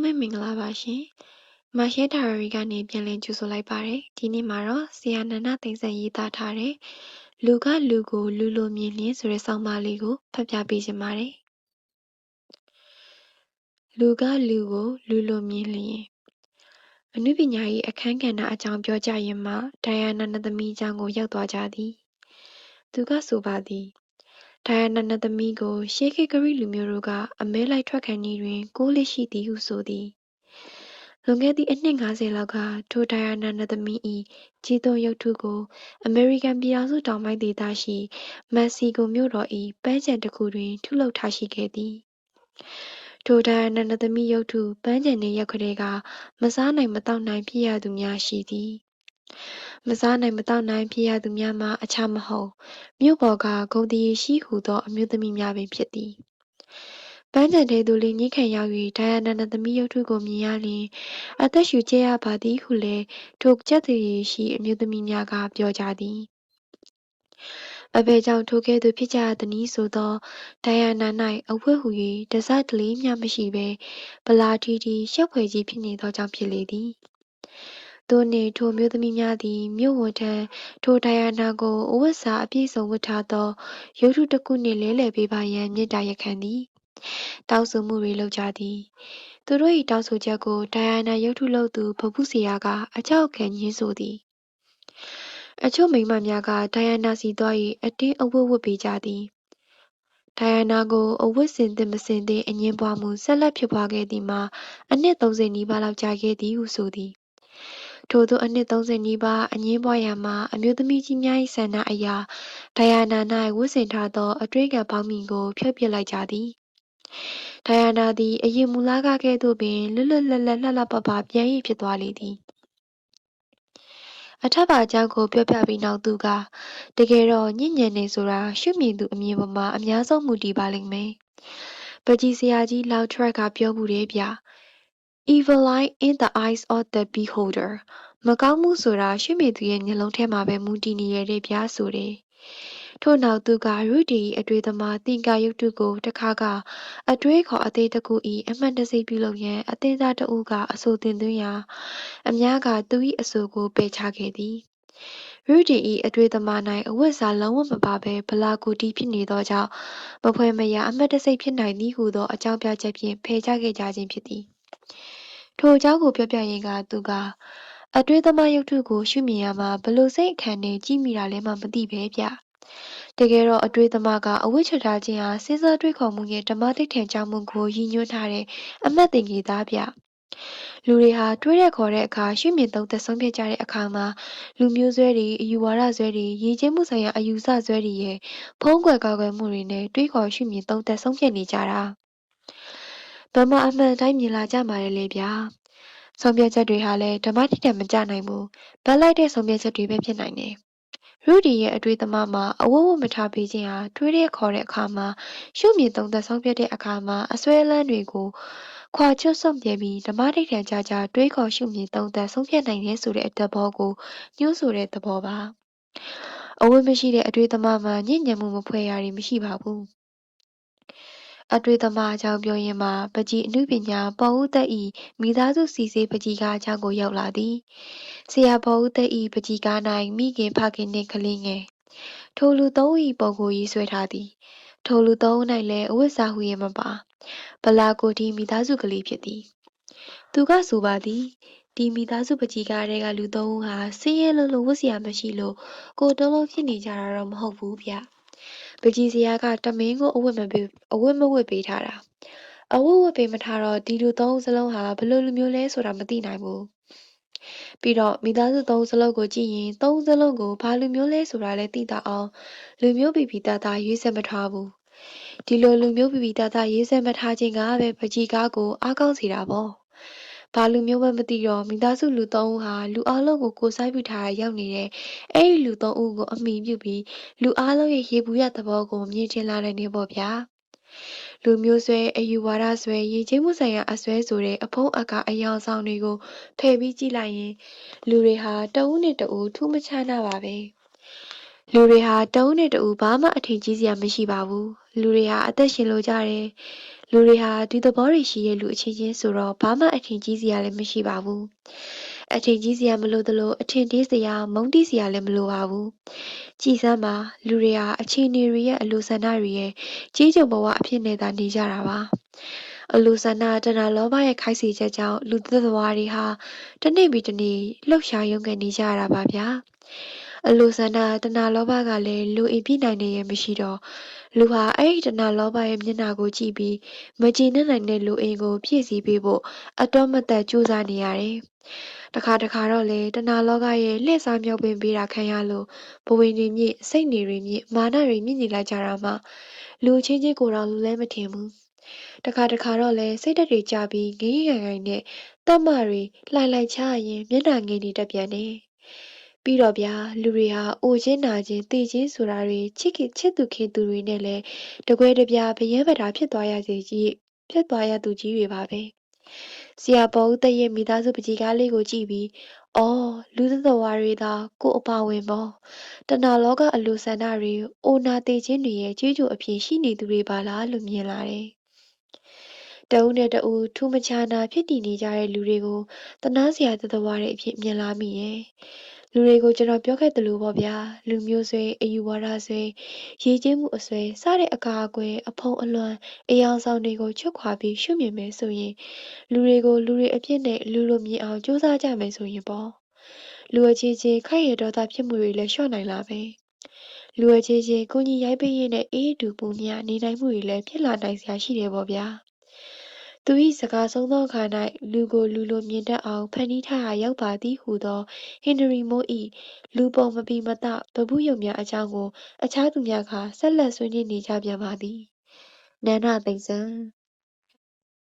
ပဲမင်္ဂလာပါရှင်။မာရှဲဒါရိုရီကနေပြန်လည်ကြိုဆိုလိုက်ပါတယ်။ဒီနေ့မှာတော့ဆရာနန္ဒသိန်းစံရေးသားထားတဲ့လူကလူကိုလူလိုမြင်လင်းဆိုတဲ့ဆောင်းပါးလေးကိုဖတ်ပြပေးချင်ပါတယ်။လူကလူကိုလူလိုမြင်လျင်အနုပညာ၏အခန်းကဏ္ဍအကြောင်းပြောကြရင်မှဒိုင်ယာနာနသမီးအကြောင်းကိုရောက်သွားကြသည်။သူကဆိုပါသည်ဒိုင်ယာနာသမီးကိုရှေးခေတ်ဂရိလူမျိုးတို့ကအမဲလိုက်ထွက်ခံနေတွင်ကိုးလေးရှိသည်ဟုဆိုသည်။လွန်ခဲ့သည့်အနှစ်50လောက်ကထိုဒိုင်ယာနာသမီး၏ကြီးသွန်းရုပ်ထုကိုအမေရိကန်ပြည်ထောင်စုတောင်ပိုင်းဒေသရှိမက္ကဆီကိုမြို့တော်၏ပန်းခြံတစ်ခုတွင်ထုလုပ်ထားရှိခဲ့သည်။ထိုဒိုင်ယာနာသမီးရုပ်ထုပန်းခြံနှင့်ရောက်ကတည်းကမစားနိုင်မသောက်နိုင်ဖြစ်ရသူများရှိသည်။မစားနိုင်မသောက်နိုင်ဖြစ်ရသူများမှာအခြားမဟုတ်မြို့ပေါ်ကဂုဏ်သရေရှိဟူသောအမျိုးသမီးများပင်ဖြစ်သည်။ပန်းခြံထဲသို့လေညှိခံရောက်၍ဒိုင်ယာနာသမီးရုပ်ထုကိုမြင်ရလျှင်အသက်ရှူကျက်ရပါသည်ဟုလည်းထိုကြက်သရေရှိအမျိုးသမီးများကပြောကြသည်။အဘယ်ကြောင့်ထိုကဲ့သို့ဖြစ်ကြရသနည်းဆိုသောဒိုင်ယာနာ၌အဝတ်ဟူ၍တစတလေးမျှမရှိဘဲဗလာထီထီရှက်ဖွယ်ကြီးဖြစ်နေသောကြောင့်ဖြစ်လေသည်။သို့နှင့်ထိုအမျိုးသမီးများသည်မြို့ဝန်ထမ်းထိုဒိုင်ယာနာကိုအဝတ်စားအပြည့်စုံဝတ်ထားသောရုပ်ထုတစ်ခုနှင့်လဲလှယ်ပေးပါရန်မေတ္တာရပ်ခံသည်။တောင်းဆိုမှုတွေလုပ်ကြသည်။သူတို့၏တောင်းဆိုချက်ကိုဒိုင်ယာနာရုပ်ထုလုပ်သူဖဖူးဆရာကအကြောက်ခံငြင်းဆိုသည်။အချို့မိန်းမများကဒိုင်ယာနာစီသွား၍အတင်းအဝတ်ဝတ်ပေးကြသည်။ဒိုင်ယာနာကိုအဝတ်ဆင်သင့်မဆင်သင့်အငြင်းပွားမှုဆက်လက်ဖြစ်ပွားခဲ့သည်မှာအနှစ်30နီးပါးလောက်ကြာခဲ့သည်ဟုဆိုသည်။ထိုသို့အနှစ်30နီးပါးအငြင်းပွားရာမှာအမျိုးသမီးကြီးများ၏ဆန္ဒအရာဒိုင်ယာနာ၌ဝတ်ဆင်ထားသောအတွင်းခံပေါင်းမီကိုဖျက်ပစ်လိုက်ကြသည်။ဒိုင်ယာနာသည်အရင်မူလကကဲ့သို့ပင်လွတ်လွတ်လပ်လပ်လှလှပပပြန်၏ဖြစ်သွားလေသည်။အထက်ပါအကြောင်းကိုပြောပြပြီးနောက်သူကတကယ်တော့ညဉ့်ညံနေဆိုတာရှုမြင်သူအမြင်ပေါ်မှာအများဆုံးမူတည်ပါလိမ့်မယ်။ပကြီးဆရာကြီးလောက်ထရက်ကပြောမှုတယ်ဗျ။ Evil eye in the eyes of the beholder မကောင်းမှုဆိုတာရှုမြင်သူရဲ့မျက်လုံးထဲမှာပဲမူတည်နေရတဲ့ဗျာဆိုတယ်။ထို့နောက်သူကရူဒီအတွေ့သမားသင်္ကာရုပ်တုကိုတစ်ခါကအတွေးခေါ်အသေးတစ်ခု၏အမှန်တစိပြုလုပ်ရန်အသင်းသားတဦးကအဆိုတင်သွင်းရာအများကသူ၏အဆိုကိုပယ်ချခဲ့သည်။ရူဒီ၏အတွေ့သမား၌အဝတ်စားလုံးဝမပါဘဲဗလာကိုတီဖြစ်နေသောကြောင့်မဖွဲမရအမှတ်တစိဖြစ်နိုင်သည်ဟုသောအကြောင်းပြချက်ဖြင့်ဖယ်ချခဲ့ကြခြင်းဖြစ်သည်။ထိုအကြောင်းကိုပြောပြရင်းကသူကအတွေ့သမားရုပ်ထုကိုရှုမြင်ရမှာဘလို့စိတ်အခမ်းနဲ့ကြည့်မိတာလဲမှမသိပဲဗျ။တကယ်တော့အတွေ့သမားကအဝတ်ချထားခြင်းဟာစဉ်းစားတွေးခေါ်မှုရဲ့ဓမ္မတိဋ္ဌာန်ကြောင့်မှုကိုရည်ညွှန်းထားတဲ့အမှတ်သင်္ကေတဗျ။လူတွေဟာတွေးတဲ့ခေါ်တဲ့အခါရှုမြင်သုံးသပ်ဆုံးဖြတ်ကြတဲ့အခါမှာလူမျိုးဆွဲတွေအယူဝါဒဆွဲတွေရည်ကျင်းမှုဆိုင်ရာအယူဆဆွဲတွေရဲ့ဖုံးကွယ်ကာကွယ်မှုတွေနဲ့တွေးခေါ်ရှုမြင်သုံးသပ်ဆုံးဖြတ်နေကြတာ။ဗမာအမှန်တိုင်းမြင်လာကြမှာလေဗျာ။ဆုံးဖြတ်ချက်တွေဟာလည်းဓမ္မတိဋ္ဌာန်မကျနိုင်ဘူး။ဗတ်လိုက်တဲ့ဆုံးဖြတ်ချက်တွေပဲဖြစ်နိုင်တယ်။ရူဒီရဲ့အတွေ့သမားမှာအဝတ်ဝတ်မထားပေးခြင်းဟာတွေးတဲ့ခေါ်တဲ့အခါမှာရှုမြင်သုံးသပ်ဆုံးဖြတ်တဲ့အခါမှာအစွဲအလန်းတွေကိုခွာချွတ်စွန့်ပြဲပြီးဓမ္မတိဋ္ဌာန်ကြကြတွေးခေါ်ရှုမြင်သုံးသပ်ဆုံးဖြတ်နိုင်တဲ့ဆိုတဲ့သဘောကိုညှိုးဆိုတဲ့သဘောပါ။အဝတ်မရှိတဲ့အတွေ့သမားမှာညဉ့်ညံမှုမဖွဲ့ရတွေမရှိပါဘူး။အတွေ့သမားအကြောင်းပြောရင်းမှာပကြီးအနုပညာပေါ်ဦးသက်၏မိသားစုစီစေးပကြီးကားအကြောင်းကိုရောက်လာသည်။ဆရာပေါ်ဦးသက်၏ပကြီးကား၌မိခင်ဖခင်နှင့်ကလေးငယ်ထိုလူသုံး၏ပုံကိုရေးဆွဲထားသည်။ထိုလူသုံး၌လည်းအဝတ်စားဟုရဲ့မပါ။ဗလာကိုတီမိသားစုကလေးဖြစ်သည်။သူကဆိုပါသည်ဒီမိသားစုပကြီးကားတွေကလူသုံးဦးဟာဆင်းရဲလို့ဝတ်စရာမရှိလို့ကိုတုံးလုံးဖြစ်နေကြတာတော့မဟုတ်ဘူးဗျ။ပကြီးစရာကတမင်းကိုအဝတ်မဝတ်ပေးထားတာ။အဝတ်ဝတ်ပေးမထားတော့ဒီလူသုံးဦးစလုံးဟာဘယ်လိုလူမျိုးလဲဆိုတာမသိနိုင်ဘူး။ပြီးတော့မိသားစုသုံးဦးစလုံးကိုကြည့်ရင်သုံးဦးစလုံးကိုဘာလူမျိုးလဲဆိုတာလည်းသိတာအောင်လူမျိုးပီပီသားသားရေးစက်မထားဘူး။ဒီလိုလူမျိုးပီပီသားသားရေးစက်မထားခြင်းကပဲပကြီးကားကိုအားကောင်းစေတာပေါ့။ဘာလူမျိုးမှမသိတော့မိသားစုလူသုံးဦးဟာလူအားလုံးကိုစားပြုထားရရောက်နေတဲ့အဲ့ဒီလူသုံးဦးကိုအမိပြုပြီးလူအားလုံးရဲ့ရေဘူးရသဘောကိုမြင်ထင်လာနိုင်နေပေါ့ဗျာ။လူမျိုးဆွဲအယူဝါဒဆွဲရည်ချင်းမှုဆိုင်ရာအဆွဲဆိုတဲ့အဖုံးအကာအယောင်ဆောင်တွေကိုဖယ်ပြီးကြည့်လိုက်ရင်လူတွေဟာတဦးနဲ့တဦးထူးမခြားနာပါပဲ။လူတွေဟာတဦးနဲ့တဦးဘာမှအထင်ကြီးစရာမရှိပါဘူး။လူတွေဟာအသက်ရှင်လို့ကြတယ် လူတွေဟာဒီသဘောတွေရှိရဲ့လူအချင်းချင်းဆိုတော့ဘာမှအထင်ကြီးစရာလည်းမရှိပါဘူးအထင်ကြီးစရာမလိုသလိုအထင်သေးစရာမုန်းတီးစရာလည်းမလိုပါဘူးကြည်စမ်းပါလူတွေဟာအခြေအနေတွေရဲ့အလိုဆန္ဒတွေရဲ့ကြီးကျုံဘဝအဖြစ်နဲ့သာနေကြတာပါအလိုဆန္ဒတဏှာလောဘရဲ့ခိုက်စီချက်ကြောင့်လူသတ္တဝါတွေဟာတစ်နေ့ပြီးတစ်နေ့လှုပ်ရှားရုန်းကန်နေကြရတာပါဗျာအလိုဆန္ဒတဏှာလောဘကလည်းလူအိမ်ပြနိုင်နေရဲ့မရှိတော့လူဟာအဲ့ဒီတဏှာလောဘရဲ့မျက်နှာကိုကြည့်ပြီးမကျေနပ်နိုင်တဲ့လူအိမ်ကိုဖြည့်ဆည်းပေးဖို့အတော့မသက်ကြိုးစားနေရတယ်တခါတော့လေတဏှာလောကရဲ့လှည့်စားမြောက်ပင်ပေးတာခံရလို့ဘဝင်တွေမြင့်စိတ်နေတွေမြင့်မာနတွေမြင့်နေလိုက်ကြတာမှလူချင်းချင်းကိုယ်တော်လူလဲမထင်ဘူးတခါတော့လေစိတ်ဓာတ်တွေကြပြီးငင်းငိုင်ငိုင်နဲ့တတ်မတွေလှိုင်လိုက်ချရင်မျက်နှာငယ်နေတတ်ပြန်တယ်ပြီးတော့ဗျာလူတွေဟာအိုချင်းနာချင်းသိချင်းဆိုတာတွေချစ်သူခင်သူတွေနဲ့လဲတကွဲတပြားဗယံပတာဖြစ်သွားရသူကြီးတွေပါပဲဆရာပေါ်ဦးသက်ရဲ့မိသားစုပကြီးကားလေးကိုကြည့်ပြီးအော်လူသတ္တဝါတွေသာကိုယ်အပါဝင်ပေါ့တဏှာလောကအလိုဆန္ဒတွေအိုနာသိချင်းတွေရဲ့ကြေးကြိုအဖြစ်ရှိနေသူတွေပါလားလို့မြင်လာတယ်တဦးနဲ့တဦးထူးမခြားနာဖြစ်တည်နေကြတဲ့လူတွေကိုသနာစရာသတ္တဝါတွေအဖြစ်မြင်လာမိရဲ့လူတွေကိုကျွန်တော်ပြောခဲ့သလိုပေါ့ဗျာလူမျိုးဆွေအယူဝါဒဆွေရည်ကျင်းမှုအဆွေစတဲ့အကာအကွယ်အဖုံအလွှမ်းအယောင်ဆောင်တွေကိုချွတ်ခွာပြီးရှုမြင်မယ်ဆိုရင်လူတွေကိုလူတွေအဖြစ်နဲ့လူလိုမြင်အောင်ကြိုးစားကြမယ်ဆိုရင်ပေါ့လူအချင်းချင်းခိုက်ရဒေါသဖြစ်မှုတွေလည်းလျှော့နိုင်လာပဲလူအချင်းချင်းကိုကြီးရိုက်ပေးရင်းနဲ့အေးအတူပူမြနေနိုင်မှုတွေလည်းဖြစ်လာနိုင်စရာရှိတယ်ပေါ့ဗျာသူ၏စကားဆုံးသောအခါ၌လူကိုလူလိုမြင်တတ်အောင်ဖန်တီးထားရာရောက်ပါသည်ဟူသောဟင်နရီမိုး၏လူပုံမပီမသပပုရုပ်များအကြောင်းကိုအခြားသူများကဆက်လက်ဆွေးနွေးနေကြပြန်ပါသည်နန္ဒသိမ့်စံ